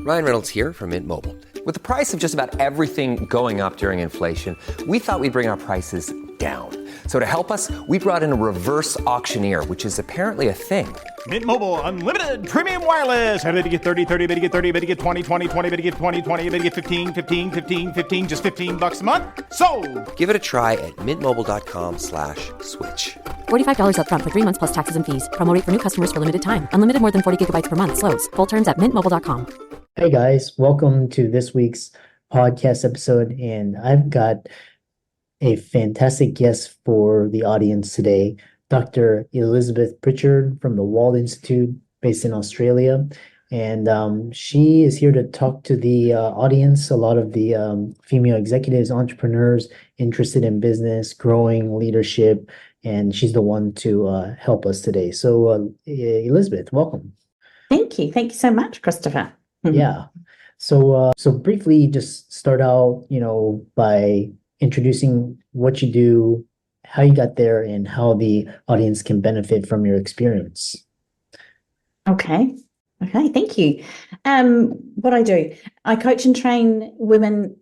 Ryan Reynolds here from Mint Mobile. With the price of just about everything going up during inflation, we thought we'd bring our prices down. So to help us, we brought in a reverse auctioneer, which is apparently a thing. Mint Mobile Unlimited Premium Wireless. How to get 30, 30, bit to get 30, bit to get 20, 20, 20, bit to get 20, 20, bit to get 15, 15, 15, 15, just $15 a month? Sold! Give it a try at mintmobile.com/switch. $45 up front for 3 months plus taxes and fees. Promo rate for new customers for limited time. Unlimited more than 40 gigabytes per month. Slows full terms at mintmobile.com. Hey guys, welcome to this week's podcast episode. And I've got a fantastic guest for the audience today, Dr. Elizabeth Pritchard from the WALT Institute based in Australia. And she is here to talk to the audience, a lot of the female executives, entrepreneurs interested in business, growing leadership, and she's the one to help us today. So Elizabeth, welcome. Thank you. Thank you so much, Christopher. Yeah. So briefly, just start out, by introducing what you do, how you got there, and how the audience can benefit from your experience. Okay, thank you. What I do, I coach and train women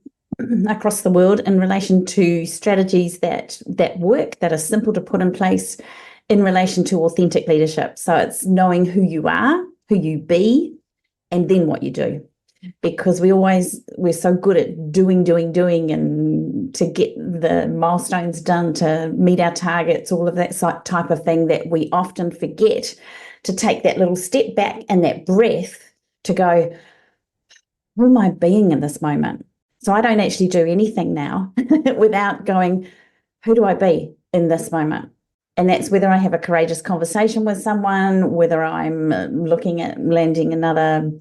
across the world in relation to strategies that work, that are simple to put in place in relation to authentic leadership. So it's knowing who you are, who you be, and then what you do. Because we're so good at doing and to get the milestones done, to meet our targets, all of that type of thing, that we often forget to take that little step back and that breath to go, who am I being in this moment? So I don't actually do anything now without going, who do I be in this moment? And that's whether I have a courageous conversation with someone, whether I'm looking at landing another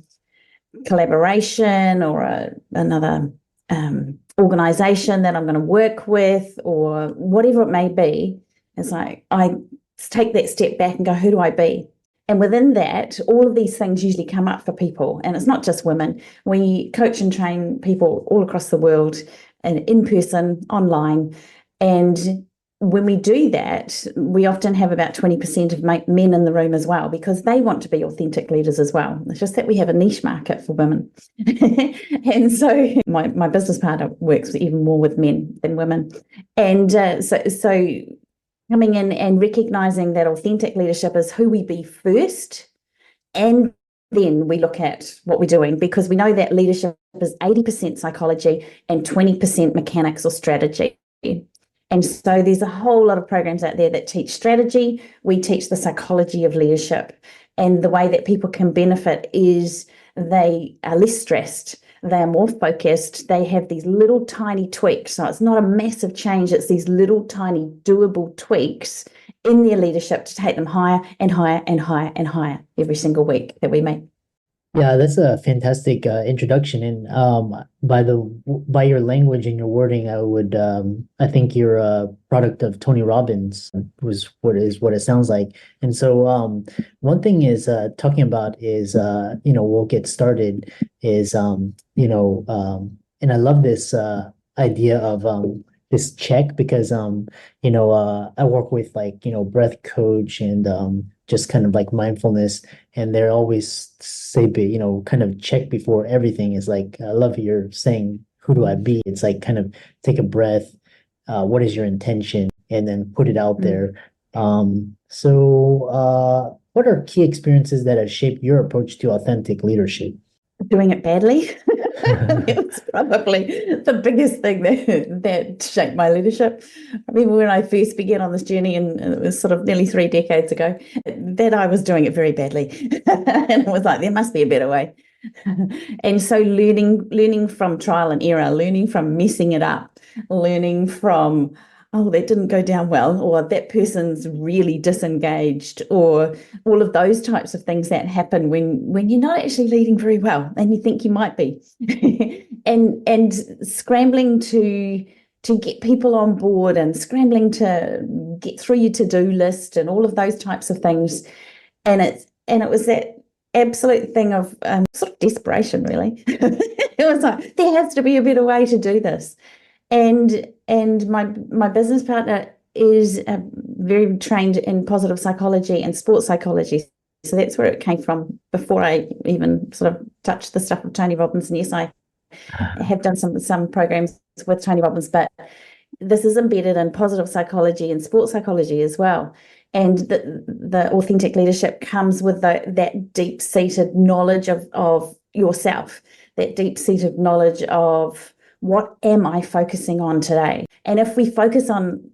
collaboration or another organization that I'm going to work with, or whatever it may be. It's like I take that step back and go, who do I be? And within that, all of these things usually come up for people. And it's not just women. We coach and train people all across the world, and in person, online. And when we do that, we often have about 20% of men in the room as well, because they want to be authentic leaders as well. It's just that we have a niche market for women. And so my business partner works even more with men than women. And so coming in and recognizing that authentic leadership is who we be first, and then we look at what we're doing, because we know that leadership is 80% psychology and 20% mechanics or strategy. And so there's a whole lot of programs out there that teach strategy. We teach the psychology of leadership. And the way that people can benefit is they are less stressed. They are more focused. They have these little tiny tweaks. So it's not a massive change. It's these little tiny doable tweaks in their leadership to take them higher and higher and higher and higher every single week that we meet. Yeah, that's a fantastic introduction. And by your language and your wording, I think you're a product of Tony Robbins, was what it sounds like. And so one thing is talking about is we'll get started is and I love this idea of this check, because I work with breath coach and just kind of like mindfulness, and they're always say, kind of check before everything. Is like, I love you're saying, who do I be? It's like kind of take a breath. What is your intention? And then put it out there. So what are key experiences that have shaped your approach to authentic leadership? Doing it badly. It was probably the biggest thing that shaped my leadership. I remember when I first began on this journey, and it was sort of nearly 3 decades ago, that I was doing it very badly. And it was like, there must be a better way. And so learning from trial and error, learning from messing it up, learning from, oh, that didn't go down well, or that person's really disengaged, or all of those types of things that happen when you're not actually leading very well and you think you might be. and scrambling to get people on board, and scrambling to get through your to-do list and all of those types of things. And it was that absolute thing of sort of desperation, really. It was like, there has to be a better way to do this. And my business partner is very trained in positive psychology and sports psychology. So that's where it came from before I even sort of touched the stuff of Tony Robbins. And yes, I have done some programs with Tony Robbins, but this is embedded in positive psychology and sports psychology as well. And the authentic leadership comes with that deep-seated knowledge of yourself, that deep-seated knowledge of what am I focusing on today? And if we focus on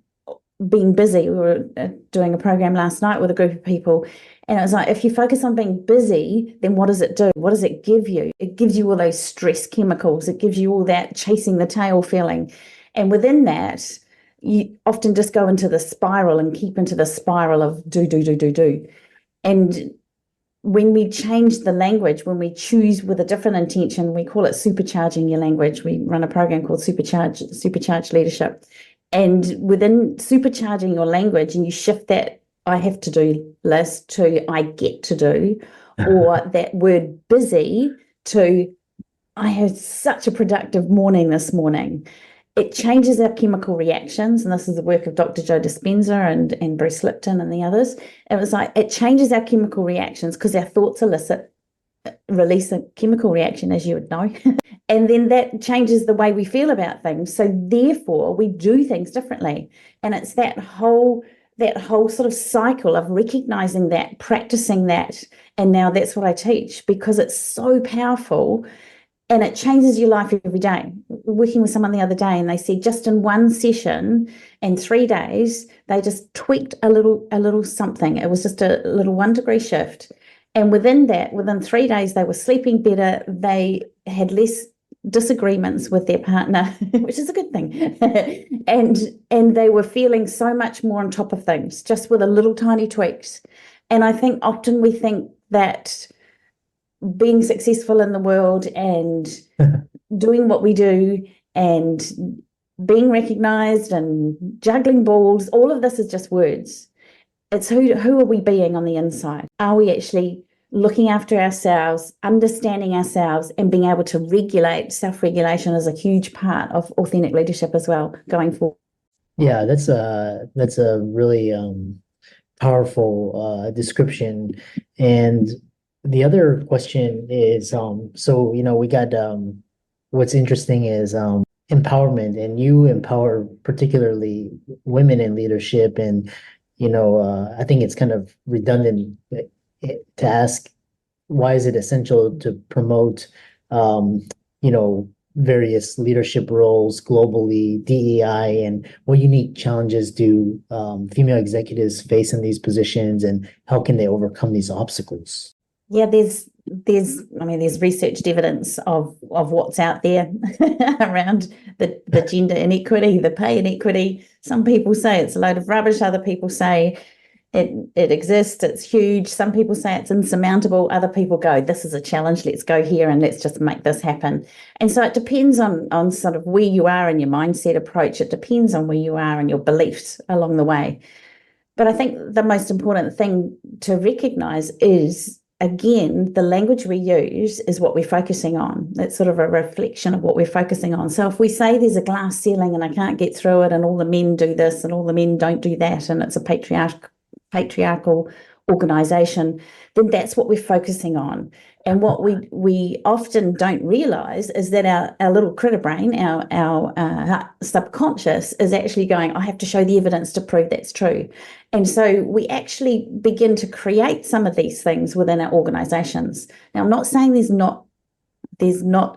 being busy, we were doing a program last night with a group of people, and it was like, if you focus on being busy, then what does it do? What does it give you? It gives you all those stress chemicals. It gives you all that chasing the tail feeling. And within that, you often just go into the spiral and keep into the spiral of do. And when we change the language, when we choose with a different intention, we call it supercharging your language. We run a program called Supercharge Leadership. And within supercharging your language, and you shift that I have to do list to I get to do, or that word busy to I had such a productive morning this morning. It changes our chemical reactions, and this is the work of Dr. Joe Dispenza and Bruce Lipton and the others. It was like it changes our chemical reactions because our thoughts release a chemical reaction, as you would know, and then that changes the way we feel about things. So therefore, we do things differently, and it's that whole sort of cycle of recognizing that, practicing that, and now that's what I teach because it's so powerful. And it changes your life every day. Working with someone the other day, and they said just in one session and 3 days, they just tweaked a little something. It was just a little 1 degree shift. And within 3 days, they were sleeping better. They had less disagreements with their partner, which is a good thing. and they were feeling so much more on top of things, just with a little tiny tweaks. And I think often we think that being successful in the world and doing what we do and being recognized and juggling balls, all of this is just words. It's who are we being on the inside? Are we actually looking after ourselves, understanding ourselves, and being able to regulate? Self-regulation is a huge part of authentic leadership as well going forward. Yeah, that's a really powerful description. And the other question is, so we got what's interesting is empowerment, and you empower particularly women in leadership. And I think it's kind of redundant to ask, why is it essential to promote various leadership roles globally, DEI, and what unique challenges do female executives face in these positions, and how can they overcome these obstacles? Yeah, there's researched evidence of what's out there around the gender inequity, the pay inequity. Some people say it's a load of rubbish. Other people say it exists, it's huge. Some people say it's insurmountable. Other people go, this is a challenge, let's go here and let's just make this happen. And so it depends on sort of where you are in your mindset approach. It depends on where you are in your beliefs along the way. But I think the most important thing to recognize is, again, the language we use is what we're focusing on. It's sort of a reflection of what we're focusing on. So if we say there's a glass ceiling and I can't get through it, and all the men do this and all the men don't do that, and it's a patriarchal organization, then that's what we're focusing on. And what we often don't realize is that our little critter brain, our subconscious, is actually going, I have to show the evidence to prove that's true. And so we actually begin to create some of these things within our organizations. Now, I'm not saying there's not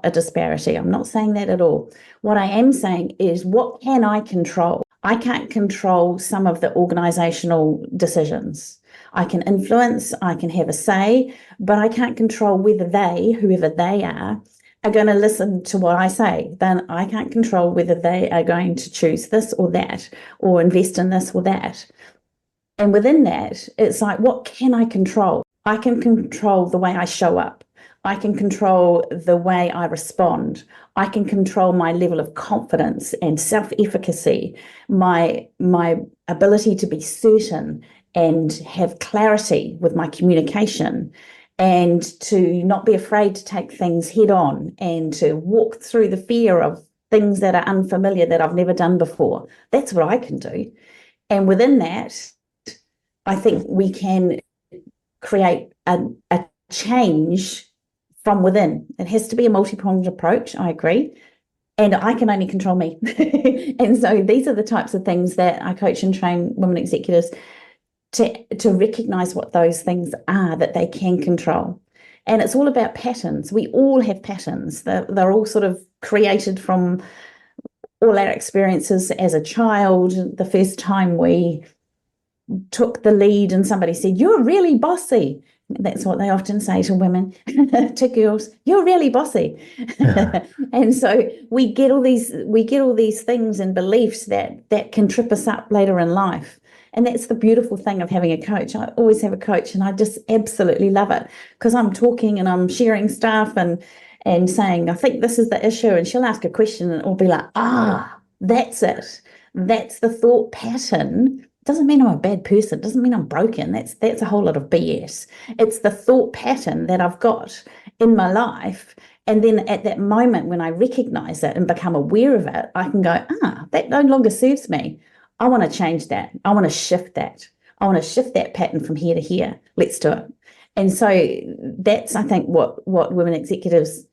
a disparity. I'm not saying that at all. What I am saying is, what can I control? I can't control some of the organizational decisions. I can influence, I can have a say, but I can't control whether they, whoever they are going to listen to what I say. Then I can't control whether they are going to choose this or that, or invest in this or that. And within that, it's like, what can I control? I can control the way I show up. I can control the way I respond. I can control my level of confidence and self-efficacy, my ability to be certain and have clarity with my communication, and to not be afraid to take things head on, and to walk through the fear of things that are unfamiliar that I've never done before. That's what I can do. And within that, I think we can create a change from within. It has to be a multi-pronged approach, I agree. And I can only control me. And so these are the types of things that I coach and train women executives to recognize what those things are that they can control. And it's all about patterns. We all have patterns. They're all sort of created from all our experiences as a child. The first time we took the lead and somebody said, "You're really bossy." That's what they often say to women, to girls, "You're really bossy." And so we get all these things and beliefs that can trip us up later in life. And that's the beautiful thing of having a coach. I always have a coach, and I just absolutely love it, because I'm talking and I'm sharing stuff and saying, "I think this is the issue," and she'll ask a question and it'll be like, that's it. That's the thought pattern. Doesn't mean I'm a bad person. Doesn't mean I'm broken. That's a whole lot of BS. It's the thought pattern that I've got in my life. And then at that moment when I recognize it and become aware of it, I can go, that no longer serves me. I want to change that. I want to shift that. I want to shift that pattern from here to here. Let's do it. And so that's, I think, what women executives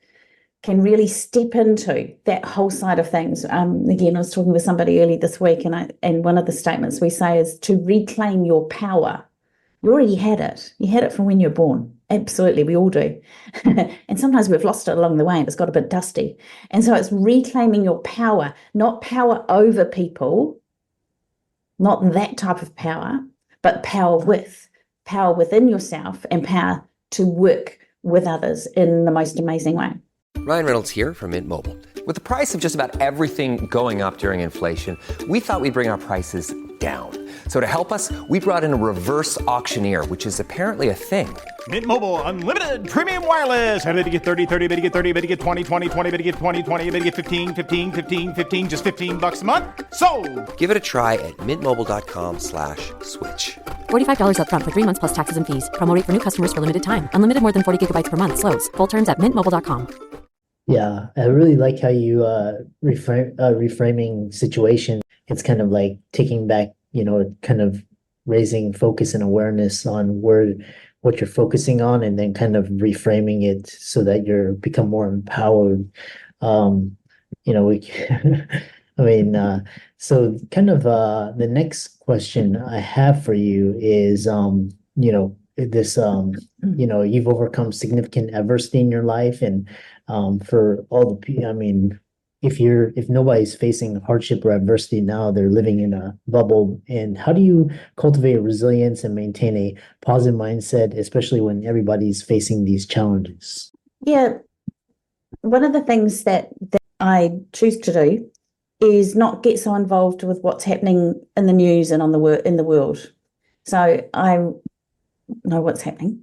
can really step into, that whole side of things. Again, I was talking with somebody early this week, and one of the statements we say is to reclaim your power. You already had it. You had it from when you were born. Absolutely, we all do. And sometimes we've lost it along the way and it's got a bit dusty. And so it's reclaiming your power, not power over people, not that type of power, but power within yourself, and power to work with others in the most amazing way. Ryan Reynolds here from Mint Mobile. With the price of just about everything going up during inflation, we thought we'd bring our prices down. So to help us, we brought in a reverse auctioneer, which is apparently a thing. Mint Mobile Unlimited Premium Wireless. How to get 30, 30, bit to get 30, bit to get 20, 20, 20, bit to get 20, 20, bit to get 15, 15, 15, 15, just $15 a month? Sold! Give it a try at mintmobile.com/switch. $45 up front for 3 months plus taxes and fees. Promo rate for new customers for limited time. Unlimited more than 40 gigabytes per month slows. Full terms at mintmobile.com. Yeah, I really like how you reframing situation. It's kind of like taking back, kind of raising focus and awareness on what you're focusing on, and then kind of reframing it so that you're become more empowered. So kind of the next question I have for you is, you've overcome significant adversity in your life, and for all the people, if nobody's facing hardship or adversity now, they're living in a bubble. And how do you cultivate resilience and maintain a positive mindset, especially when everybody's facing these challenges? Yeah, one of the things that I choose to do is not get so involved with what's happening in the news and in the world. So I know what's happening,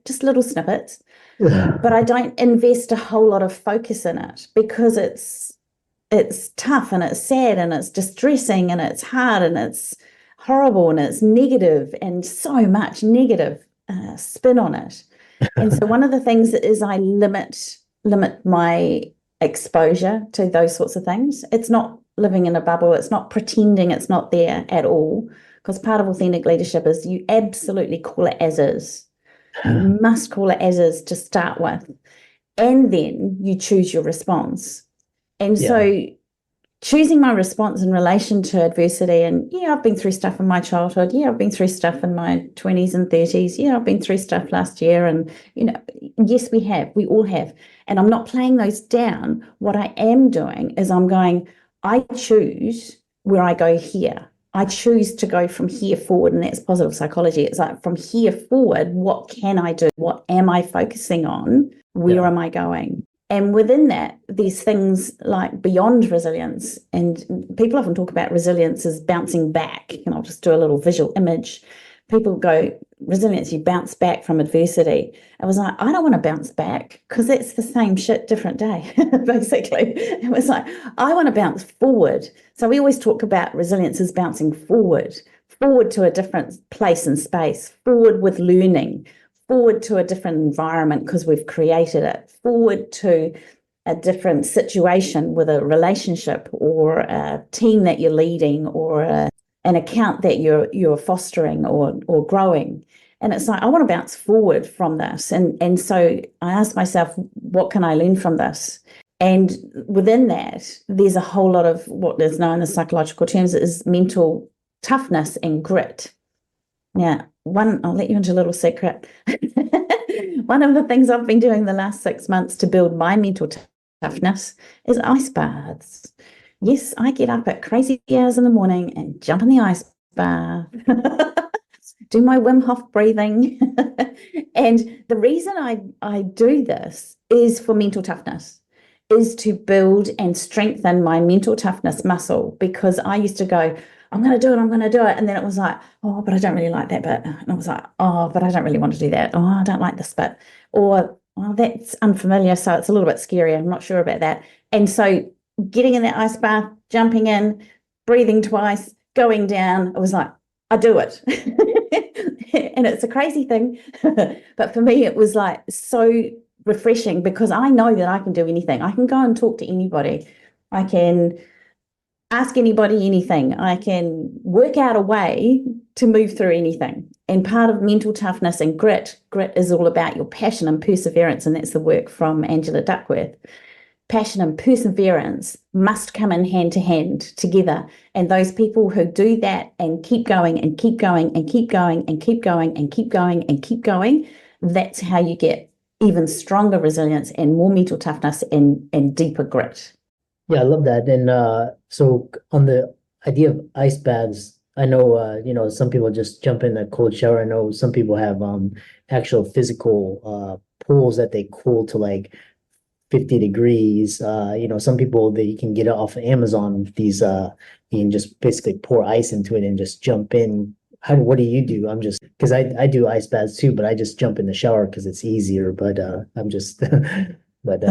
just little snippets, but I don't invest a whole lot of focus in it, because it's tough and it's sad and it's distressing and it's hard and it's horrible and it's negative, and so much negative spin on it. And so one of the things is I limit my exposure to those sorts of things. It's not living in a bubble. It's not pretending it's not there at all. Because part of authentic leadership is you absolutely call it as is. You must call it as is to start with. And then you choose your response. And so choosing my response in relation to adversity, and I've been through stuff in my childhood. I've been through stuff in my 20s and 30s. I've been through stuff last year. And, yes, we have. We all have. And I'm not playing those down. What I am doing is I'm going, I choose where I go here. I choose to go from here forward, and that's positive psychology. It's like, from here forward, what can I do? What am I focusing on? Where am I going? And within that, there's things like beyond resilience. And people often talk about resilience as bouncing back. And I'll just do a little visual image. People go, resilience, you bounce back from adversity. I was like, I don't want to bounce back, because it's the same shit, different day, basically. It was like, I want to bounce forward. So we always talk about resilience as bouncing forward to a different place and space, forward with learning, forward to a different environment because we've created it, forward to a different situation with a relationship or a team that you're leading, or an account that you're fostering or growing. And it's like, I want to bounce forward from this. And so I asked myself, what can I learn from this? And within that, there's a whole lot of what is known as psychological terms is mental toughness and grit. Now, I'll let you into a little secret. One of the things I've been doing the last 6 months to build my mental toughness is ice baths. Yes, I get up at crazy hours in the morning and jump in the ice bath, do my Wim Hof breathing. And the reason I do this is for mental toughness, is to build and strengthen my mental toughness muscle, because I used to go, I'm going to do it. And then it was like, oh, but I don't really like that bit. And I was like, oh, but I don't really want to do that. Oh, I don't like this bit. Or, oh, that's unfamiliar, so it's a little bit scary. I'm not sure about that. And so getting in that ice bath, jumping in, breathing twice, going down, I was like, I do it. And it's a crazy thing. But for me, it was like so refreshing, because I know that I can do anything. I can go and talk to anybody. I can ask anybody anything. I can work out a way to move through anything. And part of mental toughness and grit is all about your passion and perseverance. And that's the work from Angela Duckworth. Passion and perseverance must come in hand to hand together. And those people who do that and keep going and keep going and keep going and keep going and keep going and keep going, that's how you get even stronger resilience and more mental toughness and deeper grit. Yeah, I love that. And so on the idea of ice baths, I know some people just jump in a cold shower. I know some people have actual physical pools that they cool to like 50 degrees. Some people, they can get it off of Amazon. These you can just basically pour ice into it and just jump in. What do you do? Because I do ice baths too, but I just jump in the shower because it's easier. But I'm just but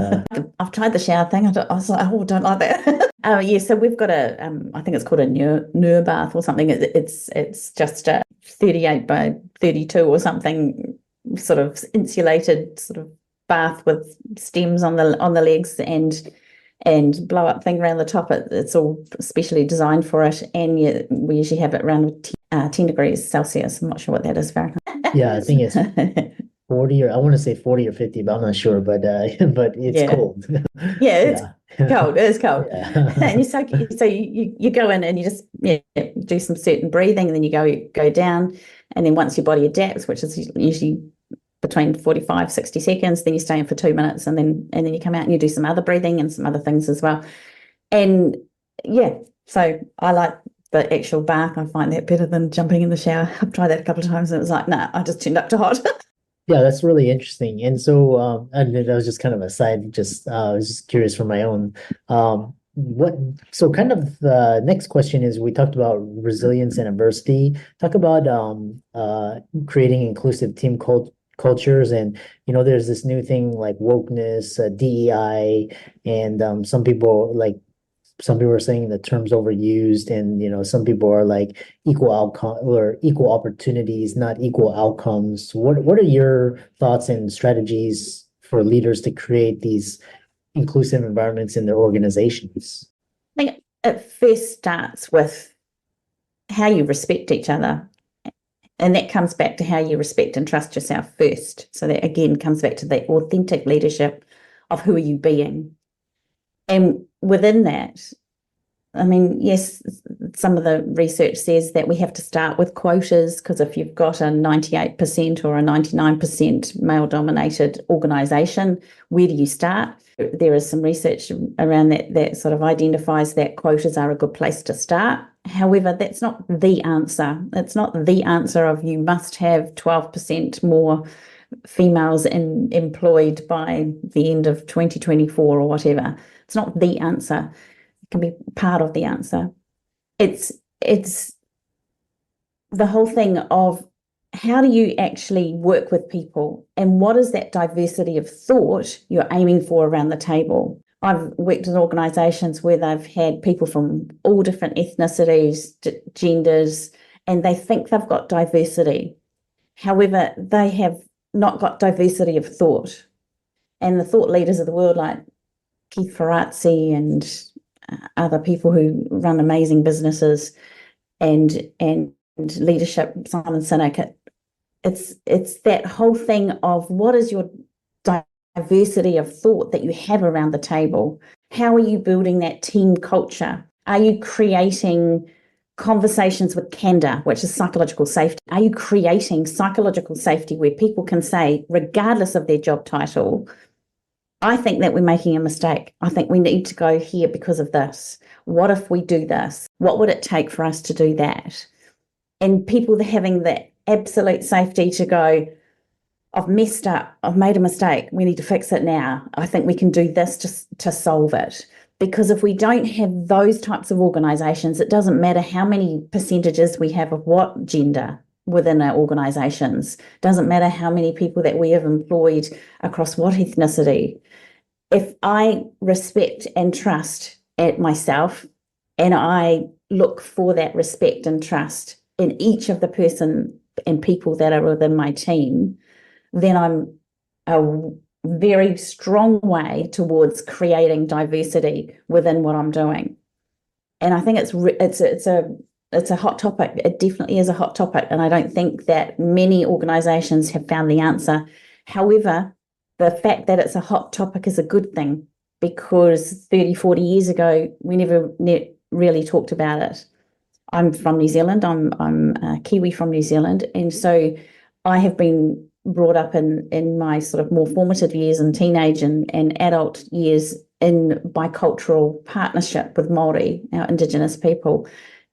I've tried the shower thing. I was like, oh, don't like that. Yeah, so we've got I think it's called a Nur bath or something. It's just a 38 by 32 or something, sort of insulated sort of bath with stems on the legs and blow up thing around the top. It's all specially designed for it, and we usually have it around 10 degrees Celsius. I'm not sure what that is Fahrenheit. yeah, I think it's 40, or I want to say 40 or 50, but I'm not sure. But it's cold. Yeah, it's cold. It is cold. Yeah. And so you go in and you just do some certain breathing, and then you go down, and then once your body adapts, which is usually between 45, 60 seconds, then you stay in for 2 minutes, and then you come out and you do some other breathing and some other things as well. And yeah, so I like the actual bath. I find that better than jumping in the shower. I've tried that a couple of times and it was like, nah, I just turned up to hot. Yeah, that's really interesting. And so, and that was just kind of a side, I was just curious for my own, so kind of the next question is, we talked about resilience and adversity. Talk about creating inclusive team cultures. And, there's this new thing like wokeness, DEI, and some people are saying the term's overused, and some people are like equal outcome or equal opportunities, not equal outcomes. What are your thoughts and strategies for leaders to create these inclusive environments in their organizations? I think it first starts with how you respect each other. And that comes back to how you respect and trust yourself first. So that again comes back to the authentic leadership of who are you being. And within that, I mean, yes, some of the research says that we have to start with quotas, because if you've got a 98% or a 99% male-dominated organisation, where do you start? There is some research around that sort of identifies that quotas are a good place to start. However, that's not the answer. It's not the answer of you must have 12% more females employed by the end of 2024 or whatever. It's not the answer. It can be part of the answer. It's the whole thing of how do you actually work with people, and what is that diversity of thought you're aiming for around the table? I've worked in organisations where they've had people from all different ethnicities, genders, and they think they've got diversity. However, they have not got diversity of thought. And the thought leaders of the world, like Keith Ferrazzi and other people who run amazing businesses and leadership, Simon Sinek, it's that whole thing of what is your diversity of thought that you have around the table? How are you building that team culture? Are you creating conversations with candor, which is psychological safety? Are you creating psychological safety where people can say, regardless of their job title, I think that we're making a mistake. I think we need to go here because of this. What if we do this? What would it take for us to do that? And people having the absolute safety to go, I've messed up. I've made a mistake. We need to fix it now. I think we can do this to solve it. Because if we don't have those types of organisations, it doesn't matter how many percentages we have of what gender within our organisations. Doesn't matter how many people that we have employed across what ethnicity. If I respect and trust at myself, and I look for that respect and trust in each of the person and people that are within my team, then I'm a very strong way towards creating diversity within what I'm doing. And I think it's a hot topic. It definitely is a hot topic, and I don't think that many organisations have found the answer. However, the fact that it's a hot topic is a good thing, because 30, 40 years ago, we never really talked about it. I'm from New Zealand. I'm a Kiwi from New Zealand, and so I have been brought up in my sort of more formative years and teenage and adult years in bicultural partnership with Māori, our Indigenous people.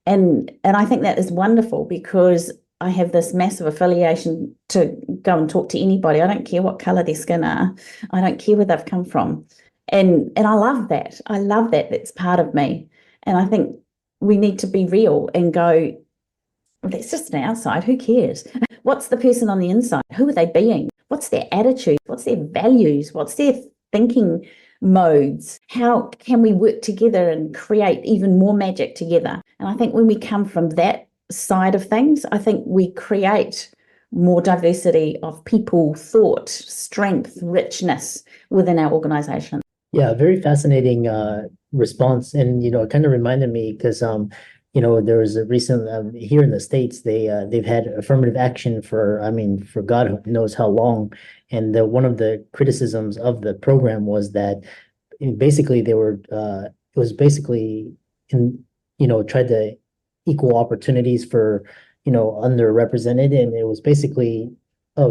And I think that is wonderful, because I have this massive affiliation to go and talk to anybody. I don't care what colour their skin are. I don't care where they've come from. And I love that. I love that. That's part of me. And I think we need to be real and go, that's just an outside. Who cares? What's the person on the inside? Who are they being? What's their attitude? What's their values? What's their thinking modes? How can we work together and create even more magic together? And I think when we come from that side of things, I think we create more diversity of people, thought, strength, richness within our organisation. Yeah, very fascinating response. And, it kind of reminded me because, there was a recent here in the States, they've had affirmative action for God knows how long. And one of the criticisms of the program was that basically it was basically tried to equal opportunities for, underrepresented. And it was basically a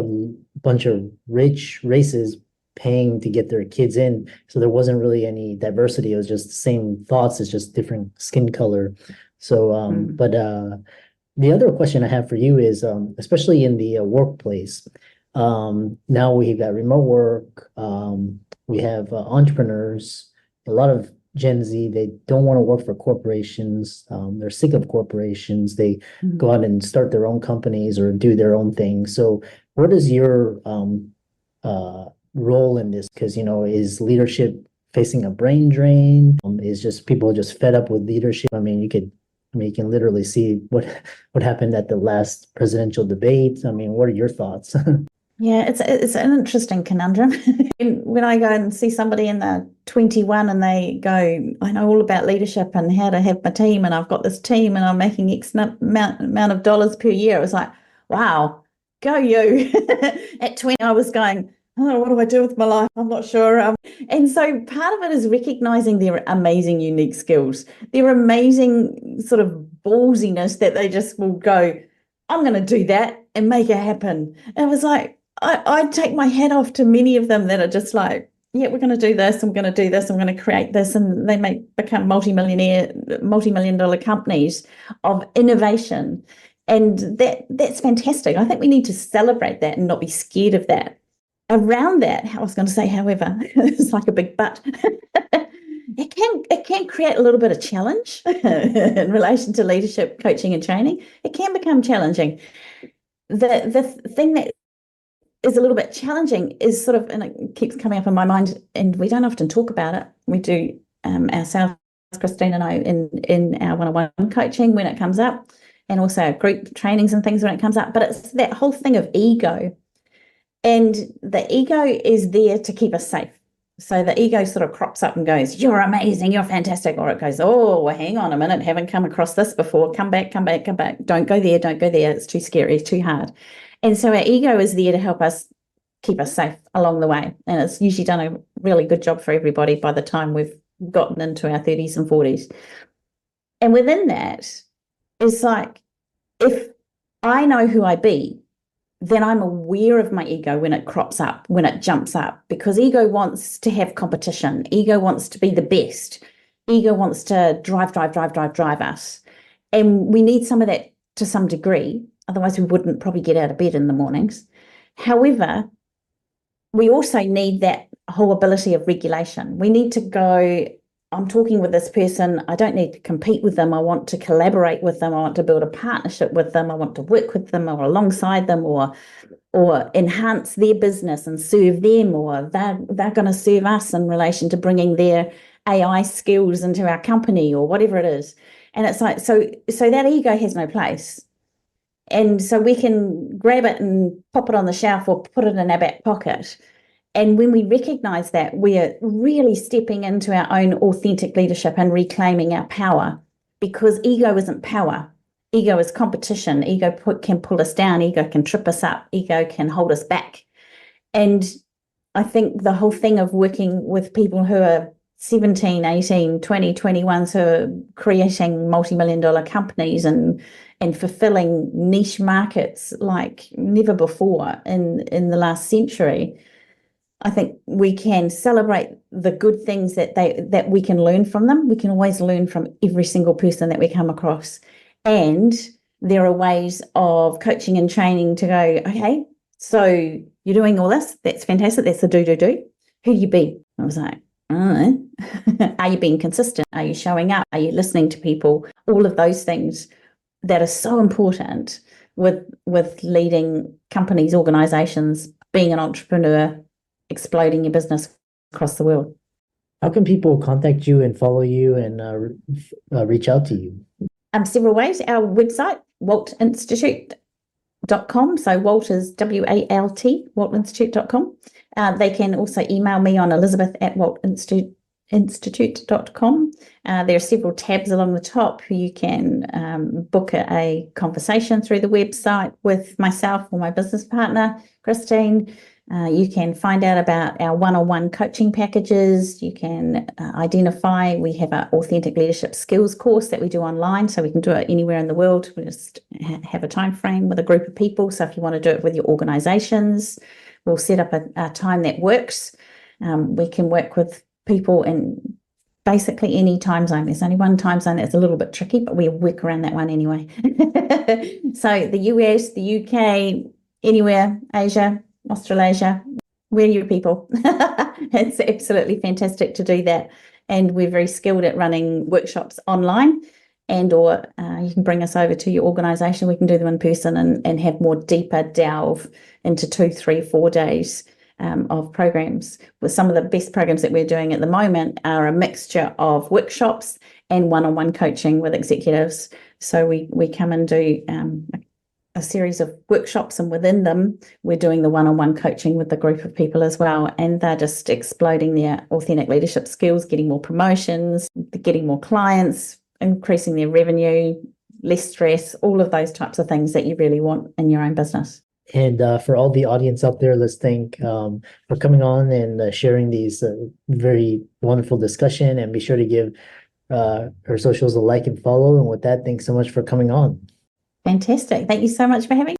bunch of rich races paying to get their kids in. So there wasn't really any diversity. It was just the same thoughts. It's just different skin color. So, but the other question I have for you is, especially in the workplace, now we've got remote work, we have entrepreneurs, a lot of Gen Z, they don't want to work for corporations. They're sick of corporations. They go out and start their own companies or do their own thing. So what is your role in this? Because, is leadership facing a brain drain? Is just people just fed up with leadership? You can literally see what happened at the last presidential debate. What are your thoughts? Yeah, it's an interesting conundrum. When I go and see somebody in the 21 and they go, I know all about leadership and how to have my team, and I've got this team and I'm making X amount of dollars per year. It was like, wow, go you. At 20, I was going, oh, what do I do with my life? I'm not sure. And so part of it is recognizing their amazing, unique skills, their amazing sort of ballsiness that they just will go, I'm going to do that and make it happen. And it was like, I take my hat off to many of them that are just like, yeah, we're going to do this. I'm going to do this. I'm going to create this. And they become multi-million dollar companies of innovation. And that's fantastic. I think we need to celebrate that and not be scared of that. Around that, I was going to say, however, it's like a big but. It can create a little bit of challenge in relation to leadership, coaching and training. It can become challenging. The thing that is a little bit challenging is sort of, and it keeps coming up in my mind, and we don't often talk about it. We do ourselves, Christine and I, in our one-on-one coaching when it comes up, and also group trainings and things when it comes up. But it's that whole thing of ego. And the ego is there to keep us safe. So the ego sort of crops up and goes, you're amazing, you're fantastic. Or it goes, oh, well, hang on a minute, haven't come across this before. Come back. Don't go there. It's too scary, it's too hard. And so our ego is there to help us keep us safe along the way. And it's usually done a really good job for everybody by the time we've gotten into our 30s and 40s. And within that, it's like, if I know who I be, then I'm aware of my ego when it crops up, when it jumps up, because ego wants to have competition. Ego wants to be the best. Ego wants to drive us. And we need some of that to some degree. Otherwise, we wouldn't probably get out of bed in the mornings. However, we also need that whole ability of regulation. We need to go, I'm talking with this person, I don't need to compete with them. I want to collaborate with them. I want to build a partnership with them. I want to work with them or alongside them, or enhance their business and serve them, or they're going to serve us in relation to bringing their AI skills into our company, or whatever it is. And it's like, so that ego has no place. And so we can grab it and pop it on the shelf or put it in our back pocket. And when we recognize that, we are really stepping into our own authentic leadership and reclaiming our power, because ego isn't power. Ego is competition. Ego can pull us down. Ego can trip us up. Ego can hold us back. And I think the whole thing of working with people who are 17, 18, 20, 21s who are creating multi-million-dollar companies and fulfilling niche markets like never before in the last century, I think we can celebrate the good things that we can learn from them. We can always learn from every single person that we come across. And there are ways of coaching and training to go, okay, so you're doing all this. That's fantastic. That's the do. Who do you be? I was like, are you being consistent? Are you showing up? Are you listening to people? All of those things that are so important with leading companies, organizations, being an entrepreneur, exploding your business across the world. How can people contact you and follow you and reach out to you? Several ways. Our website, waltinstitute.com. So WALT is WALT, waltinstitute.com. They can also email me on elizabeth@waltinstitute.com. There are several tabs along the top. You can book a conversation through the website with myself or my business partner, Christine. You can find out about our one-on-one coaching packages. You can identify, we have an authentic leadership skills course that we do online, so we can do it anywhere in the world. We just have a time frame with a group of people. So if you want to do it with your organizations, we'll set up a time that works. We can work with people in basically any time zone. There's only one time zone that's a little bit tricky, but we work around that one anyway. So the US, the UK, anywhere, Asia, Australasia, we're your people. It's absolutely fantastic to do that. And we're very skilled at running workshops online, or you can bring us over to your organisation. We can do them in person and have more deeper delve into 2, 3, 4 days of programs. With some of the best programs that we're doing at the moment are a mixture of workshops and one-on-one coaching with executives. So we come and do a series of workshops, and within them we're doing the one-on-one coaching with the group of people as well, and they're just exploding their authentic leadership skills, getting more promotions, getting more clients, increasing their revenue, less stress, all of those types of things that you really want in your own business. And for all the audience out there, let's thank for coming on and sharing these very wonderful discussion, and be sure to give her socials a like and follow. And with that, thanks so much for coming on. Fantastic. Thank you so much for having me.